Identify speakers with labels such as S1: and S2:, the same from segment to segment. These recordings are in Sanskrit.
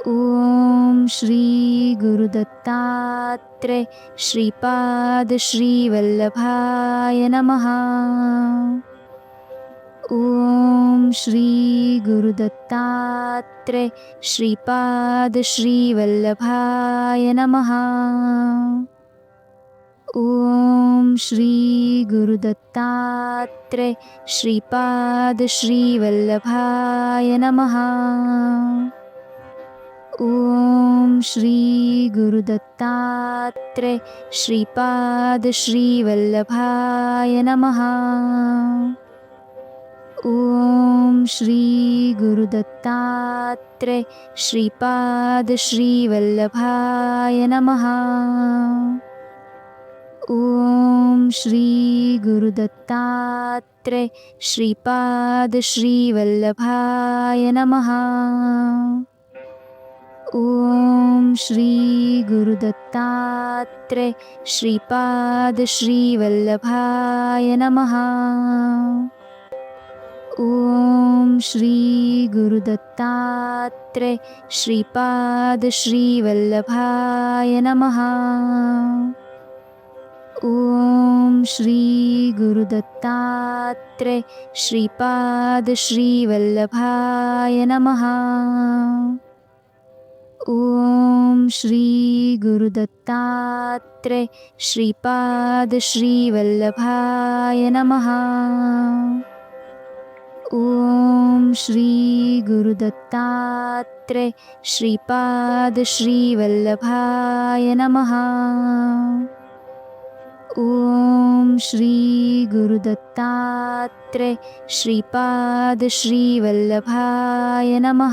S1: ॐ श्री गुरुदत्तात्रेय श्रीपाद श्रीवल्लभाय नमः। ॐ श्री गुरुदत्तात्रेय श्रीपाद श्रीवल्लभाय नमः। ॐ श्री गुरुदत्तात्रेय श्रीपाद श्रीवल्लभाय नमः। ॐ श्री गुरुदत्तात्रेय श्रीपाद श्रीवल्लभाय नमः। ॐ श्री गुरुदत्तात्रेय श्रीपाद श्रीवल्लभाय नमः। ॐ श्री गुरुदत्तात्रेय श्रीपाद श्रीवल्लभाय नमः। ॐ श्री गुरुदत्तात्रेय श्रीपाद श्रीवल्लभाय नमः। ॐ श्री गुरुदत्तात्रेय श्रीपाद श्रीवल्लभाय नमः। ॐ श्री गुरुदत्तात्रेय श्रीपाद श्रीवल्लभाय नमः। ॐ श्री गुरुदत्तात्रेय श्रीपाद श्रीवल्लभाय नमः। ॐ श्री गुरुदत्तात्रेय श्रीपाद श्रीवल्लभाय नमः। ॐ श्री गुरुदत्तात्रेय श्रीपाद श्रीवल्लभाय नमः।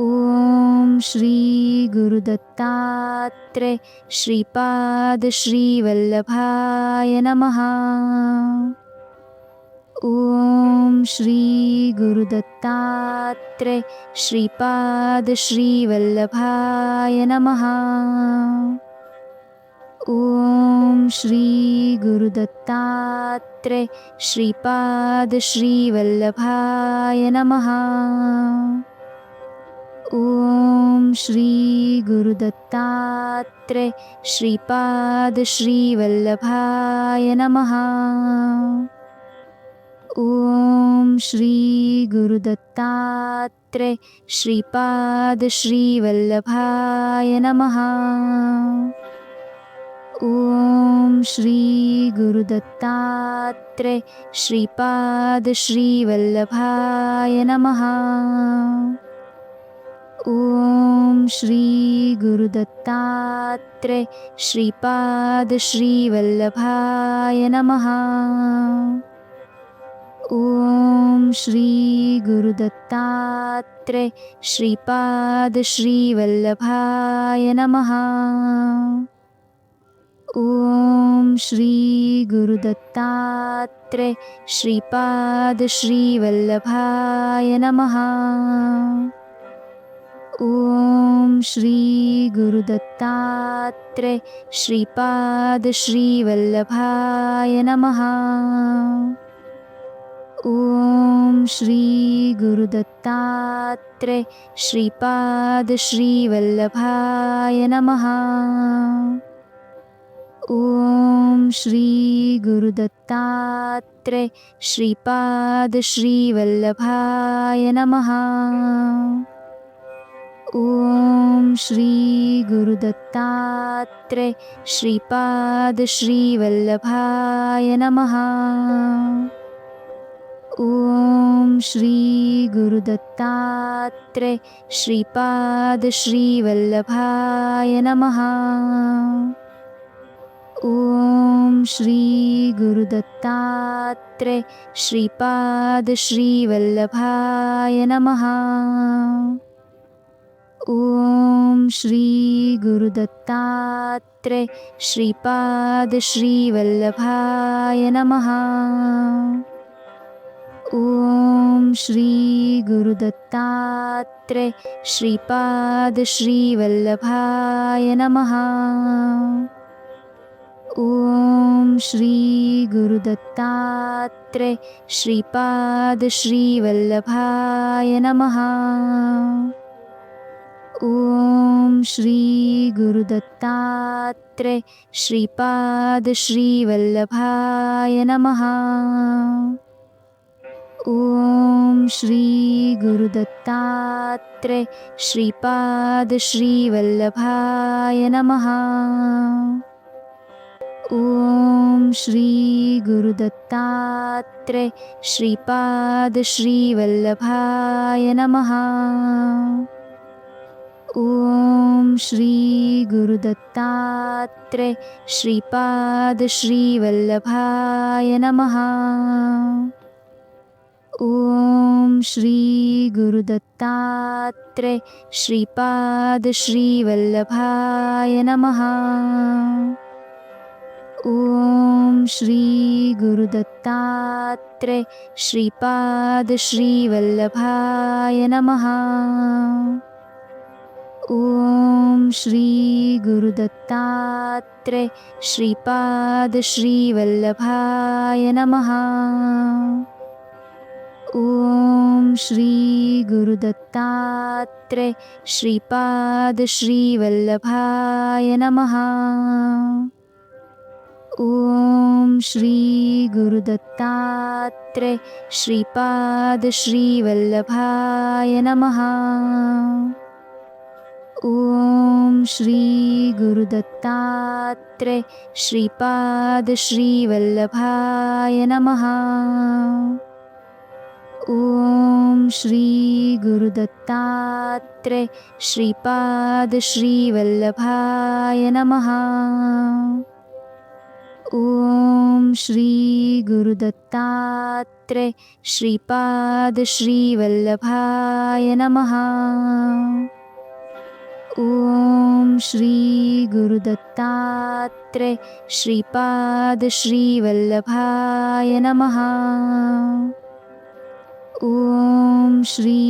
S1: ॐ श्री गुरुदत्तात्रेय श्रीपाद श्रीवल्लभाय नमः। ॐ श्री गुरुदत्तात्रेय श्रीपाद श्रीवल्लभाय नमः। ॐ श्री गुरुदत्तात्रेय श्रीपाद श्रीवल्लभाय नमः। ॐ श्री गुरुदत्तात्रेय श्रीपाद श्रीवल्लभाय नमः। ॐ श्री गुरुदत्तात्रेय श्रीपाद श्रीवल्लभाय नमः। ॐ श्री गुरुदत्तात्रेय श्रीपाद श्रीवल्लभाय नमः। ॐ श्री गुरुदत्तात्रेय श्रीपाद श्रीवल्लभाय नमः। ॐ श्री गुरुदत्तात्रेय श्रीपाद श्रीवल्लभाय नमः। ॐ श्री गुरुदत्तात्रेय श्रीपाद श्रीवल्लभाय नमः। ॐ श्री गुरुदत्तात्रेय श्रीपाद श्रीवल्लभाय नमः। ॐ श्री गुरुदत्तात्रेय श्रीपाद श्रीवल्लभाय नमः। ॐ श्री गुरुदत्तात्रेय श्रीपाद श्रीवल्लभाय नमः। ॐ श्री गुरुदत्तात्रेय श्रीपाद श्रीवल्लभाय नमः। ॐ श्री गुरुदत्तात्रेय श्रीपाद श्रीवल्लभाय नमः। ॐ श्री गुरुदत्तात्रेय श्रीपाद श्रीवल्लभाय नमः। ॐ श्री गुरुदत्तात्रेय श्रीपाद श्रीवल्लभाय नमः। ॐ श्री गुरुदत्तात्रेय श्रीपाद श्रीवल्लभाय नमः। ॐ श्री गुरुदत्तात्रेय श्रीपाद श्रीवल्लभाय नमः। ॐ श्री गुरुदत्तात्रेय श्रीपाद श्रीवल्लभाय नमः। ॐ श्री गुरुदत्तात्रेय श्रीपाद श्रीवल्लभाय नमः। ॐ श्री गुरुदत्तात्रेय श्रीपाद श्रीवल्लभाय नमः। ॐ श्री गुरुदत्तात्रेय श्रीपाद श्रीवल्लभाय नमः। ॐ श्री गुरुदत्तात्रेय श्रीपाद श्रीवल्लभाय नमः। ॐ श्री गुरुदत्तात्रेय श्रीपाद श्रीवल्लभाय नमः। ॐ श्री गुरुदत्तात्रेय श्रीपाद श्रीवल्लभाय नमः। ॐ श्री गुरुदत्तात्रेय श्रीपाद श्रीवल्लभाय नमः। ॐ श्री गुरुदत्तात्रेय श्रीपाद श्रीवल्लभाय नमः। ॐ श्री गुरुदत्तात्रेय श्रीपाद श्रीवल्लभाय नमः। ॐ श्री गुरुदत्तात्रेय श्रीपाद श्रीवल्लभाय नमः। ॐ श्री गुरुदत्तात्रेय श्रीपाद श्रीवल्लभाय नमः। ॐ श्री गुरुदत्तात्रेय श्रीपाद श्रीवल्लभाय नमः। ॐ श्री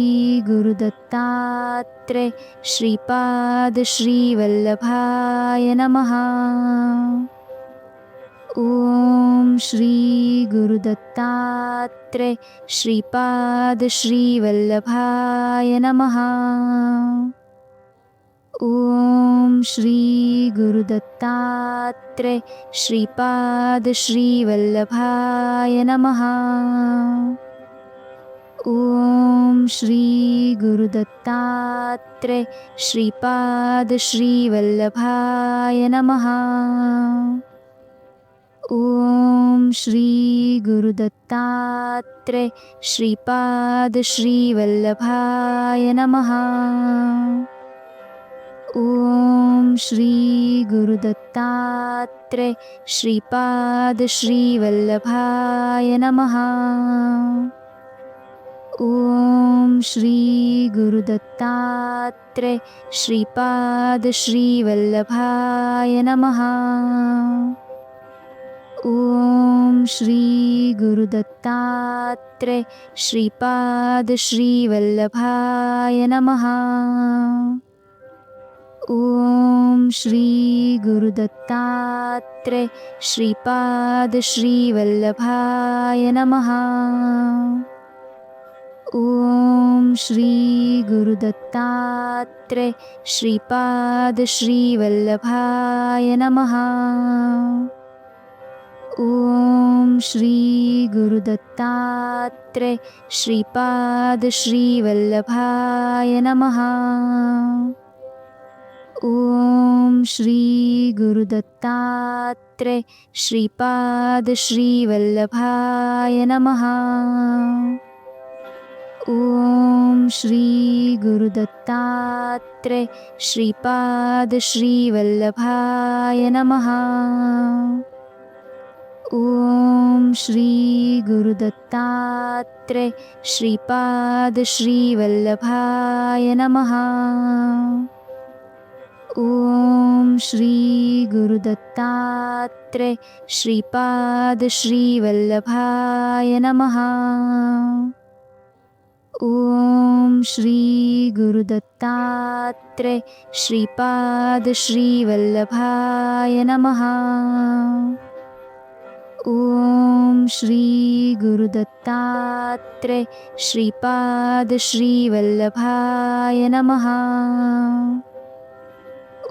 S1: गुरुदत्तात्रेय श्रीपाद श्रीवल्लभाय नमः। ॐ श्री गुरुदत्तात्रेय श्रीपाद श्रीवल्लभाय नमः। ॐ श्री गुरुदत्तात्रेय श्रीपाद श्रीवल्लभाय नमः। ॐ श्री गुरुदत्तात्रेय श्रीपाद श्रीवल्लभाय नमः। ॐ श्री गुरुदत्तात्रेय श्रीपाद श्रीवल्लभाय नमः। ॐ श्री गुरुदत्तात्रेय श्रीपाद श्रीवल्लभाय नमः। ॐ श्री गुरुदत्तात्रेय श्रीपाद श्रीवल्लभाय नमः। ॐ श्री गुरुदत्तात्रेय श्रीपाद श्रीवल्लभाय नमः। ॐ श्री गुरुदत्तात्रेय श्रीपाद श्रीवल्लभाय नमः। ॐ श्री गुरुदत्तात्रेय श्रीपाद श्रीवल्लभाय नमः। ॐ श्री गुरुदत्तात्रेय श्रीपाद श्रीवल्लभाय नमः। ॐ श्री गुरुदत्तात्रेय श्रीपाद श्रीवल्लभाय नमः। ॐ श्री गुरुदत्तात्रेय श्रीपाद श्रीवल्लभाय नमः। ॐ श्री गुरुदत्तात्रेय श्रीपाद श्रीवल्लभाय नमः। ॐ श्री गुरुदत्तात्रेय श्रीपाद श्रीवल्लभाय नमः। ॐ श्री गुरुदत्तात्रेय श्रीपाद श्रीवल्लभाय नमः। ॐ श्री गुरुदत्तात्रेय श्रीपाद श्रीवल्लभाय नमः।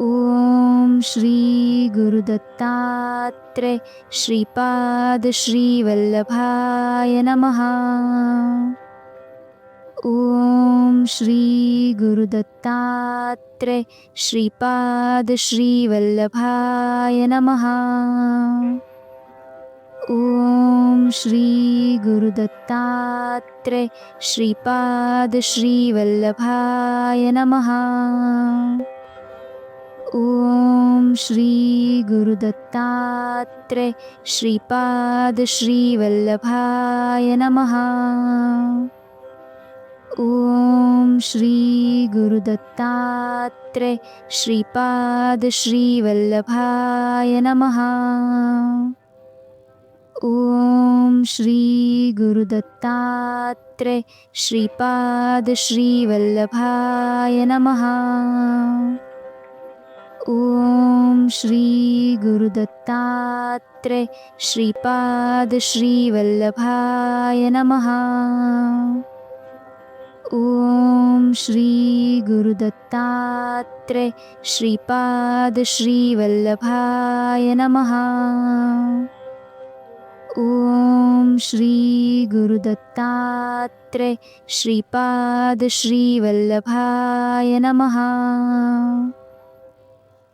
S1: ॐ श्री गुरुदत्तात्रेय श्रीपाद श्रीवल्लभाय नमः। ॐ श्री गुरुदत्तात्रेय श्रीपाद श्रीवल्लभाय नमः। ॐ श्री गुरुदत्तात्रेय श्रीपाद श्रीवल्लभाय नमः। ॐ श्री गुरुदत्तात्रेय श्रीपाद श्रीवल्लभाय नमः। ॐ श्री गुरुदत्तात्रेय श्रीपाद श्रीवल्लभाय नमः। ॐ श्री गुरुदत्तात्रेय श्रीपाद श्रीवल्लभाय नमः। ॐ श्री गुरुदत्तात्रेय श्रीपाद श्रीवल्लभाय नमः। ॐ श्री गुरुदत्तात्रेय श्रीपाद श्रीवल्लभाय नमः। ॐ श्री गुरुदत्तात्रेय श्रीपाद श्रीवल्लभाय नमः।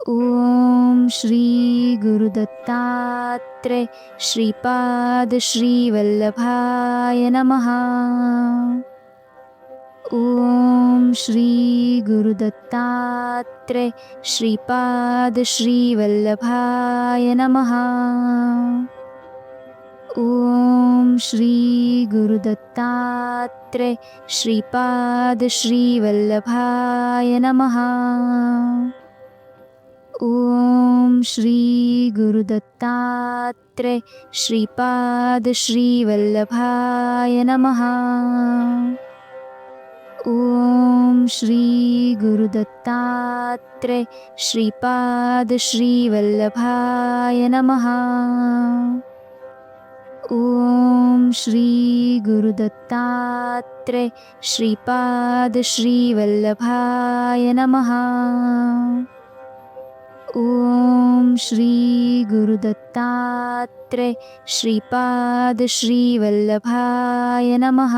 S1: ॐ श्री गुरुदत्तात्रेय श्रीपाद श्रीवल्लभाय नमः। ॐ श्री गुरुदत्तात्रेय श्रीपाद श्रीवल्लभाय नमः। ॐ श्री गुरुदत्तात्रेय श्रीपाद श्रीवल्लभाय नमः। ॐ श्री गुरुदत्तात्रेय श्रीपाद श्रीवल्लभाय नमः। ॐ श्री गुरुदत्तात्रेय श्रीपाद श्रीवल्लभाय नमः। ॐ श्री गुरुदत्तात्रेय श्रीपाद श्रीवल्लभाय नमः। ॐ श्री गुरुदत्तात्रेय श्रीपाद श्रीवल्लभाय नमः।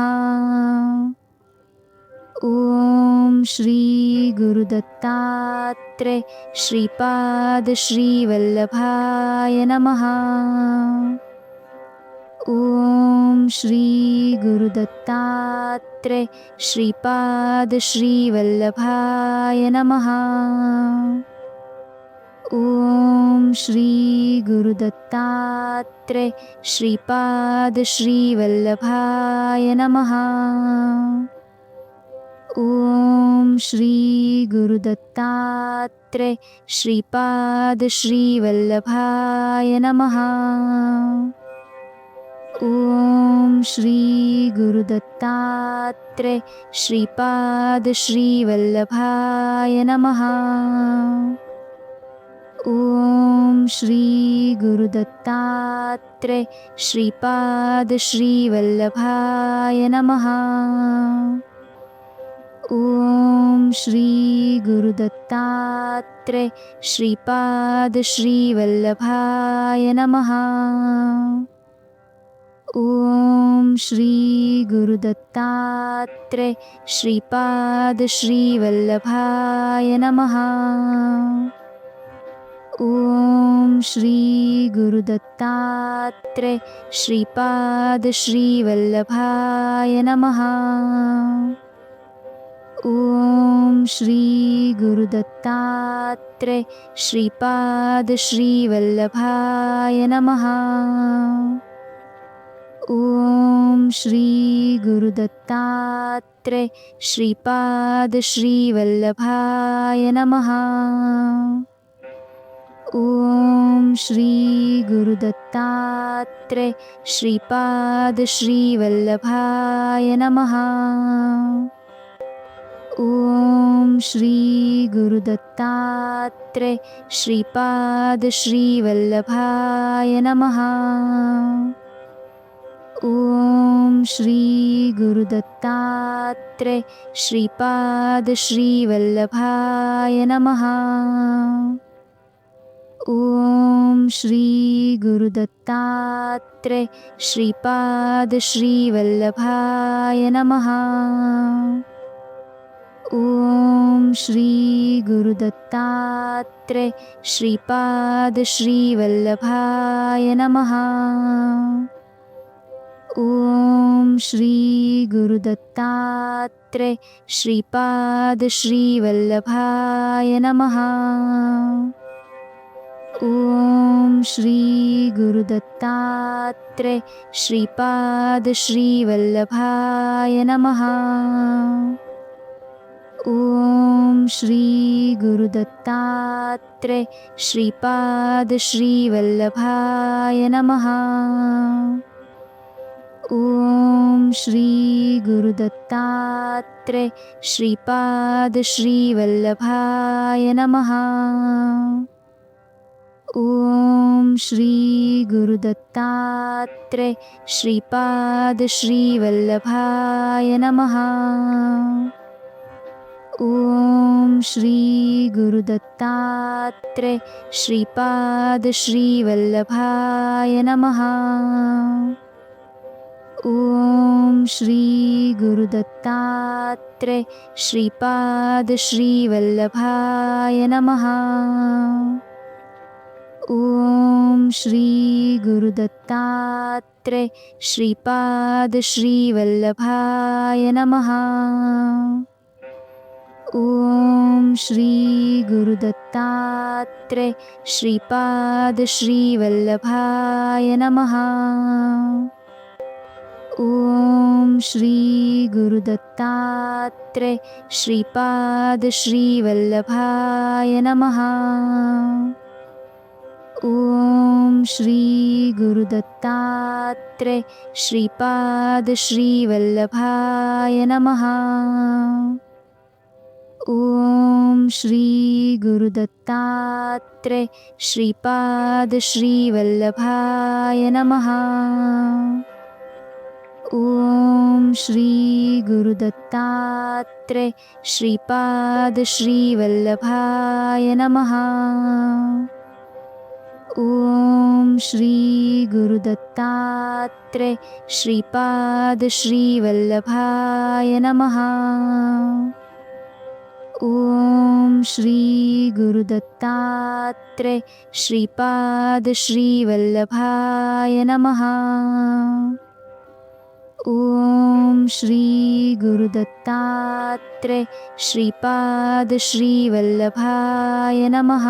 S1: ॐ श्री गुरुदत्तात्रेय श्रीपाद श्रीवल्लभाय नमः। ॐ श्री गुरुदत्तात्रेय श्रीपाद श्रीवल्लभाय नमः। ॐ श्री गुरुदत्तात्रेय श्रीपाद श्रीवल्लभाय नमः। ॐ श्री गुरुदत्तात्रेय श्रीपाद श्रीवल्लभाय नमः। ॐ श्री गुरुदत्तात्रेय श्रीपाद श्रीवल्लभाय नमः। ॐ श्री गुरुदत्तात्रेय श्रीपाद श्रीवल्लभाय नमः। ॐ श्री गुरुदत्तात्रेय श्रीपाद श्रीवल्लभाय नमः। ॐ श्री गुरुदत्तात्रेय श्रीपाद श्रीवल्लभाय नमः। ॐ श्री गुरुदत्तात्रेय श्रीपाद श्रीवल्लभाय नमः। ॐ श्री गुरुदत्तात्रेय श्रीपाद श्रीवल्लभाय नमः। ॐ श्री गुरुदत्तात्रेय श्रीपाद श्रीवल्लभाय नमः। ॐ श्री गुरुदत्तात्रेय श्रीपाद श्रीवल्लभाय नमः। ॐ श्री गुरुदत्तात्रेय श्रीपाद श्रीवल्लभाय नमः। ॐ श्री गुरुदत्तात्रेय श्रीपाद श्रीवल्लभाय नमः। ॐ श्री गुरुदत्तात्रेय श्रीपाद श्रीवल्लभाय नमः। ॐ श्री गुरुदत्तात्रेय श्रीपाद श्रीवल्लभाय नमः। ॐ श्री गुरुदत्तात्रेय श्रीपाद श्रीवल्लभाय नमः। ॐ श्री गुरुदत्तात्रेय श्रीपाद श्रीवल्लभाय नमः। ॐ श्री गुरुदत्तात्रेय श्रीपाद श्रीवल्लभाय नमः। ॐ श्री गुरुदत्तात्रेय श्रीपाद श्रीवल्लभाय नमः। ॐ श्री गुरुदत्तात्रेय श्रीपाद श्रीवल्लभाय नमः। ॐ श्री गुरुदत्तात्रेय श्रीपाद श्रीवल्लभाय नमः। ॐ श्री गुरुदत्तात्रेय श्रीपाद श्रीवल्लभाय नमः। ॐ श्री गुरुदत्तात्रेय श्रीपाद श्रीवल्लभाय नमः। ॐ श्री गुरुदत्तात्रेय श्रीपाद श्रीवल्लभाय नमः। ॐ श्री गुरुदत्तात्रेय श्रीपाद श्रीवल्लभाय नमः। ॐ श्री गुरुदत्तात्रेय श्रीपाद श्रीवल्लभाय नमः। ॐ श्री गुरुदत्तात्रेय श्रीपाद श्रीवल्लभाय नमः। ॐ श्री गुरुदत्तात्रेय श्रीपाद श्रीवल्लभाय नमः। ॐ श्री गुरुदत्तात्रेय श्रीपाद श्रीवल्लभाय नमः। ॐ श्री गुरुदत्तात्रेय श्रीपाद श्रीवल्लभाय नमः। ॐ श्री गुरुदत्तात्रेय श्रीपाद श्रीवल्लभाय नमः।